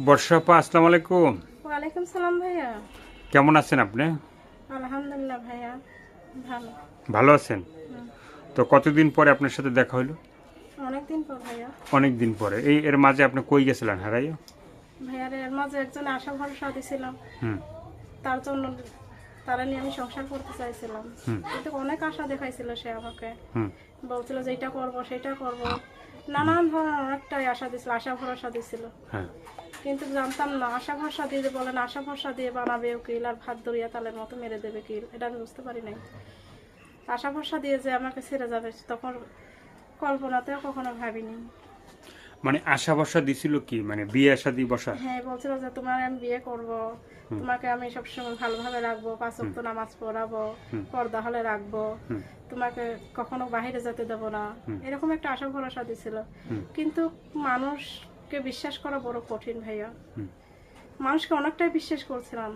বর্ষা আপা, আসসালামু আলাইকুম। ওয়ালাইকুম সালাম ভাইয়া। কেমন আছেন আপনি? আলহামদুলিল্লাহ ভাইয়া, ভালো। ভালো আছেন? তো কতদিন পরে আপনার সাথে দেখা হলো? অনেকদিন পর ভাইয়া। অনেক দিন পরে। এর মাঝে আপনি কই গেছিলেন হারাইয়া? ভাইয়ার এর মাঝে একজন আশা ভরসা দিছিলাম, হুম তার জন্য তারা নিয়ে আমি সংসার করতে চাইছিলাম। হুম কিন্তু অনেক আশা দেখাইছিল সে আমাকে, হুম বলছিল যে এটা করবো সেটা করবো, নানান ধরনের অনেকটাই আশা দিছিল, আশা ভরসা দিছিল। হ্যাঁ। কিন্তু জানতাম না আশা ভরসা দিয়ে বলেন আশা ভরসা দিয়ে বানাবে উকিল আর ভাত দরিয়া তালের মতো মেরে দেবে কিল, এটা আমি বুঝতে পারি নাই। আশা ভরসা দিয়ে যে আমাকে ছেড়ে যাবে তখন কল্পনাতেও কখনো ভাবিনি। মানে আশা ভরসা দিছিল কি, মানে বিয়ে শাদী বসা? হ্যাঁ, বলছিল যে তোমার আমি বিয়ে করব, তোমাকে আমি সবসময় ভালোভাবে রাখবো, 5 ওয়াক্ত নামাজ পড়াবো, পর্দা হলে রাখবো, তোমাকে কখনো বাইরে যেতে দেবো না, এরকম একটা আশা ভরসা দিছিল। কিন্তু মানুষকে বিশ্বাস করা বড় কঠিন ভাইয়া। মানুষকে অনেকটাই বিশ্বাস করছিলাম,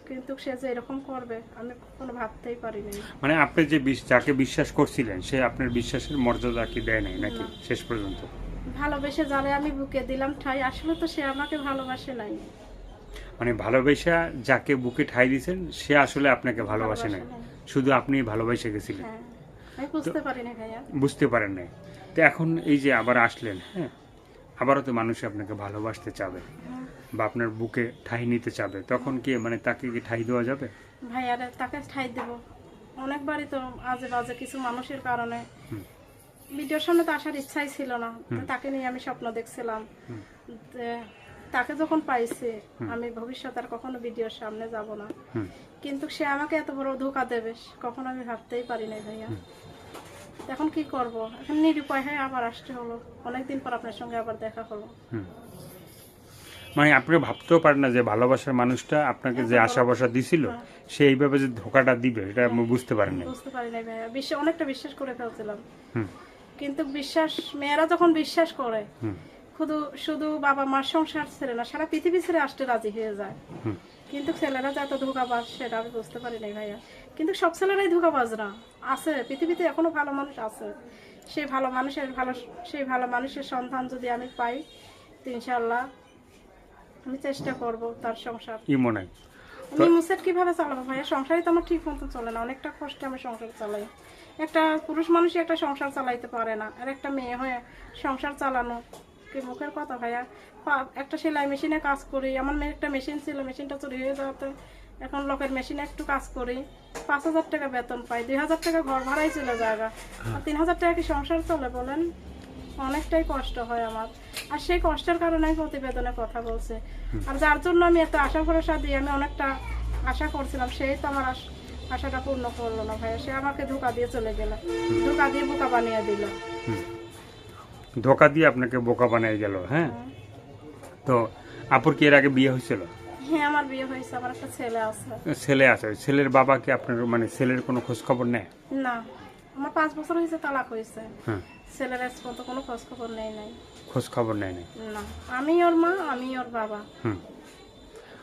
কিন্তু সে যে এরকম করবে আমি কখনো ভাবতেই পারিনি। মানে আপনি যে যাকে বিশ্বাস করছিলেন সে আপনার বিশ্বাসের মর্যাদা কি দেয় নাই নাকি শেষ পর্যন্ত? ভালোবেসে যারে আমি বুকে দিলাম ঠাই, আসলে তো সে আমাকে ভালোবাসে নাই। মানে ভালোবাসা যাকে বুকে ঠাই দিয়েছেন সে আসলে আপনাকে ভালোবাসে নাই, শুধু আপনি ভালোবাসে গেছিলেন। হ্যাঁ, আমি বুঝতে পারি না ভাইয়া। বুঝতে পারেন নাই। তো এখন এই যে আবার আসলেন, হ্যাঁ, আবারও তো মানুষ আপনাকে ভালোবাসতে চাবে বা আপনার বুকে ঠাই নিতে চাবে, তখন কি মানে তাকে কি ঠাই দেওয়া যাবে? ভাইয়ারে তাকে ঠাই দেব। অনেকবারই তো আজে বাজে কিছু মানুষের কারণে ভিডিওর সামনে তো আসার ইচ্ছাই ছিল না, তো তাকে নিয়ে আমি স্বপ্ন দেখছিলাম যে তাকে যখন পাইছি আমি ভবিষ্যতে আর কখনো ভিডিওর সামনে যাব না। কিন্তু সে আমাকে এত বড় ধোঁকা দেবে কখনো আমি ভাবতেই পারি নাই ভাইয়া। এখন কি করব, এখন নিরুপায় হয়ে আবার আসতে হলো, অনেকদিন পর আপনার সঙ্গে আবার দেখা হলো। মানে আপনি ভাবতেও পারেন না যে ভালোবাসার মানুষটা আপনাকে যে আশা ভরসা দিছিল সে এইভাবে যে ধোকাটা দিবে, এটা আপনি বুঝতে পারেন না? বুঝতে পারি নাই ভাইয়া, অনেকটা বিশ্বাস করে ফেলছিলাম। কিন্তু বিশ্বাস, মেয়েরা যখন বিশ্বাস করে শুধু শুধু বাবা মার সংসার ছেড়ে না, সারা পৃথিবী ছেড়ে আসতে রাজি হয়ে যায়। কিন্তু ছেলেরা যে এত ধোঁকাবাজ সেটা আমি বুঝতে পারি নাই ভাইয়া। কিন্তু সব ছেলেরাই ধোঁকাবাজ না, আছে পৃথিবীতে এখনো ভালো মানুষ আছে। সেই ভালো মানুষের সন্ধান যদি আমি পাই তো ইনশাআল্লাহ আমি চেষ্টা করব তার সংসার। কি মনে হয় আমি মুসেট কিভাবে চালাবো ভাইয়া? সংসারই তো আমার ঠিক মতো চলে না, অনেকটা কষ্টে আমি সংসার চালাই। একটা পুরুষ মানুষই একটা সংসার চালাইতে পারে না, আর একটা মেয়ে হয়ে সংসার চালানো কি মুখের কথা ভাইয়া? একটা সেলাই মেশিনে কাজ করি, আমার মেয়ের একটা মেশিন ছিল, মেশিনটা চুরি হয়ে যাওয়াতে এখন লোকের মেশিনে একটু কাজ করি, 5,000 টাকা বেতন পাই, 2,000 টাকা ঘর ভাড়াই চলে যায়, আর 3,000 টাকা কি সংসার চলে বলেন? অনেকটাই কষ্ট হয় আমার, আর সেই কষ্টের কারণে আমি প্রতিবেদনে কথা বলছি। আর যার জন্য আমি এত আশা ভরসা দিয়ে আমি অনেকটা আশা করছিলাম, সেই তো আমার আশাটা পূর্ণ করলো না ভাইয়া। সে আমাকে ধোকা দিয়ে চলে গেল, ধোকা দিয়ে বোকা বানিয়ে দিল। ধোকা দিয়ে আপনাকে বোকা বানিয়ে গেল। হ্যাঁ, তো আপুর কি এর আগে বিয়ে হয়েছিল? হ্যাঁ, আমার বিয়ে হয়েছে, আমার একটা ছেলে আছে। ছেলে আছে? ছেলের বাবা কি আপনার মানে ছেলের কোনো খোঁজ খবর নেয়? না, আমার 5 বছর হয়েছে তালাক হয়েছে, হ্যাঁ, ছেলের আজ পর্যন্ত কোনো খোঁজ খবর নেই নাই। খোঁজ খবর নেয় না? না, আমি ওর মা, আমি ওর বাবা।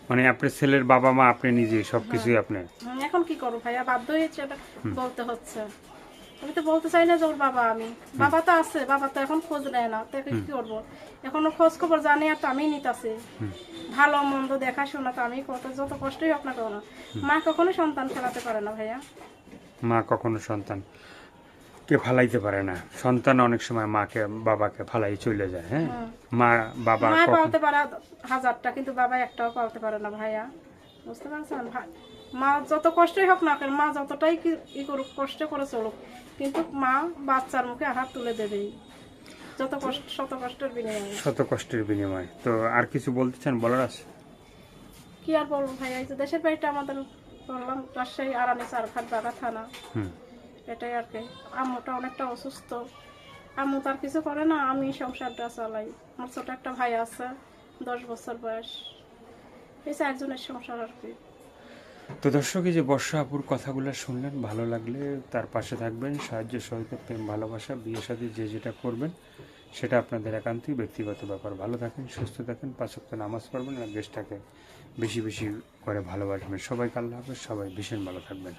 মানে আপনার ছেলের বাবা মা আপনি নিজে সবকিছুই আপনি? এখন কি করবো ভাইয়া, বাধ্য হয়েছে এটা বলতে হচ্ছে। আমি তো বলতে চাই না যে ওর বাবা আমি, বাবা তো আছে, বাবা তো এখন খোঁজ নেয় না, তাকে কি করবো? এখনো খোঁজ খবর জানি আর তো আমি নিতেছি, ভালো মন্দ দেখাশোনা তো আমি কত, যত কষ্টই হোক না কেন। মা কখনো সন্তান ফেলাতে পারে না ভাইয়া। মা কখনো সন্তান কে ফালাইতে পারে না, সন্তান অনেক সময় মাকে বাবাকে ফালাই চলে যায়। হ্যাঁ, মা বাবা মা পালতে পারে 1000টা, কিন্তু বাবা একটাও পালতে পারে না ভাইয়া, বুঝতে পারছেন? মা যত কষ্টই হোক না কেন, মা যতটাই ই করুক, কষ্ট করে চলুক, কিন্তু মা বাচ্চার মুখে হাত তুলে দেবেই, যত কষ্ট, শত কষ্টের বিনিময়ে। শত কষ্টের বিনিময়। তো আর কিছু বলতে চান, বলার আছে? কি আর বলবো ভাইয়া, এই যে দেশের বাড়িটা আমাদের বললাম রাজশাহী আরানি চারঘাট বাগা থানা, এটাই আর কি। আম্মুটা অনেকটা অসুস্থ, আম্মু তার কিছু করে না, আমি সংসারটা চালাই। আমার ছোট একটা ভাই আছে, 10 বছর বয়স, এই 4 জনের সংসার আর কি। তো দর্শক, এই যে বর্ষা আপুর কথাগুলো শুনলেন, ভালো লাগলে তার পাশে থাকবেন, সাহায্য সহযোগিতা, প্রেম ভালোবাসা, বিয়ে শাদী যে যেটা করবেন সেটা আপনাদের একান্তই ব্যক্তিগত ব্যাপার। ভালো থাকেন, সুস্থ থাকেন, 5 ওয়াক্ত নামাজ পড়বেন আর দেশটাকে বেশি বেশি করে ভালোবাসবেন। সবাইকে আল্লাহ হাফেজ, সবাই ভীষণ ভালো থাকবেন।